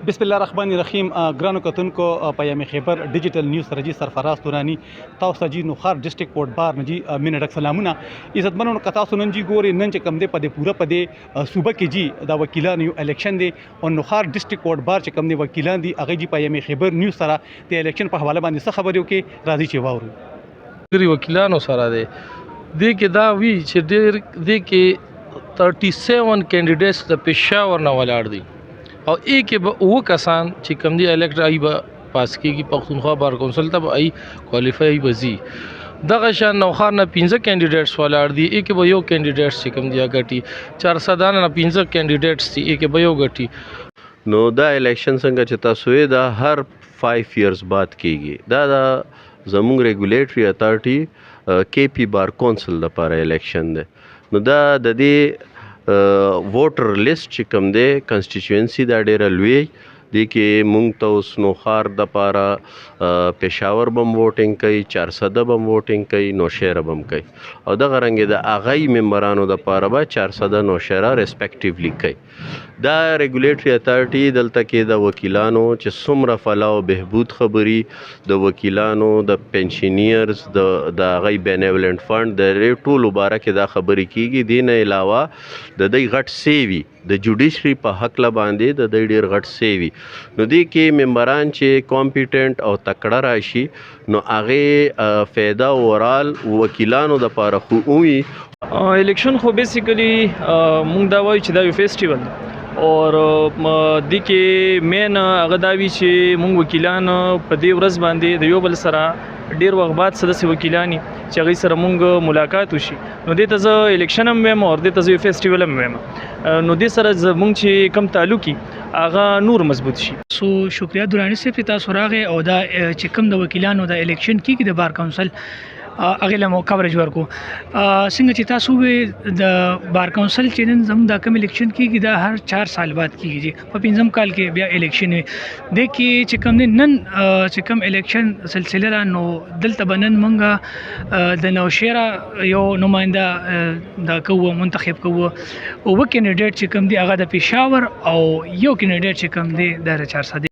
بسم الله الرحمن الرحیم. ګرانو کتونکو پیام خیبر ډیجیټل نیوز سره جی سرفراز تورانی تاسو جی نوخار ډیسټریکټ کوټ بار نجی مینه ډک سلامونه عزتمنو کتا سنن جی ګوري نن چې کم دی په دې پوره په دې صوبه کې جی دا وکیلانو یو الیکشن دی او نوخار ډیسټریکټ کوټ بار چې کم دی وکیلان دی هغه جی پیام خیبر نیوز سره د الیکشن په حواله باندې څه خبرې وکي راځي چې واورو. ګری وکیلانو سره دی د کې دا وی چې ډېر د کې 37 کینډیډیټس د پېښور نه ولاړ دي او کې به او کسان چې کم دي الکټ ای به پاس کېږي پښتونخوا بار کونسل ته ای کوالیفای بزي دغه شان نوخار نه 15 کینډیډیټس ولاړ دي کې به یو کینډیډیټ چې کم دی غټي 400 نه 15 کینډیډیټس دي کې به یو غټي نو دا الیکشن څنګه چې تاسو دا هر 5 ایئرز بعد کېږي دا زموږ ریګولیټری اتھارټي کې پی بار کونسل لپاره الیکشن دی نو دا د دې ووټر لیست چې کوم دی کنسټیچوئنسي دا ډیره لوی دی کې مونږ ته اوس نوخار د پاره پېښور بم ووټینګ کوي 400 بم ووټینګ کوي نوشهره بم کوي او دغه رنګ د اغای ممبرانو د پاره به 400 نوشهره ریسپیکټیولی کوي. دا ریګولیټری اتھارټي دلته کې د وکیلانو چې څومره فلاح او بهبود خبري د وکیلانو د پنشنیرز د غي بینیولنت فند د ټولو باره کې دا خبري کیږي. دین علاوه د دې غټ سیوی د جوډیشري په حق لا باندې د دې ډیر غټ سیوی نو دې کې ممبران چې کمپیټنټ او تکړه راشي نو هغه فایده اورال وکیلانو د پاره خو وي. الیکشن خو بیسیکلی مونږ دا وایو چې دا یو فیسټیول اور د کې مین هغه دا وی چې مونږ وکیلان په دې ورځ باندې د یو بل سره ډیر وخت بعد سره وکیلانی چې هغه سره مونږ ملاقات وشي نو دې ته زه الیکشن هم وایم او دې ته زه فیسټیول هم وایم نو دې سره مونږ چې کم تعلقي هغه نور مضبوط شي. سو شکریا درانی صاحب تاسو راغې او دا چې کم د وکیلانو د الیکشن کې د بار کونسل هغه له مو کورج ورکو څنګه چې تاسو د بار کونسل چې نن زموږ د کم الیکشن کې دا هر 4 سال بعد کیږي په 5م کال کې بیا الیکشن وي د کې چې کم نن چې کم الیکشن سلسله را نو دلته بنن مونږه د نوشهره یو نماینده د کوو منتخب کوو او کینډیډیټ چې کم دی هغه د پېښور او یو کینډیډیټ چې کم دی د 400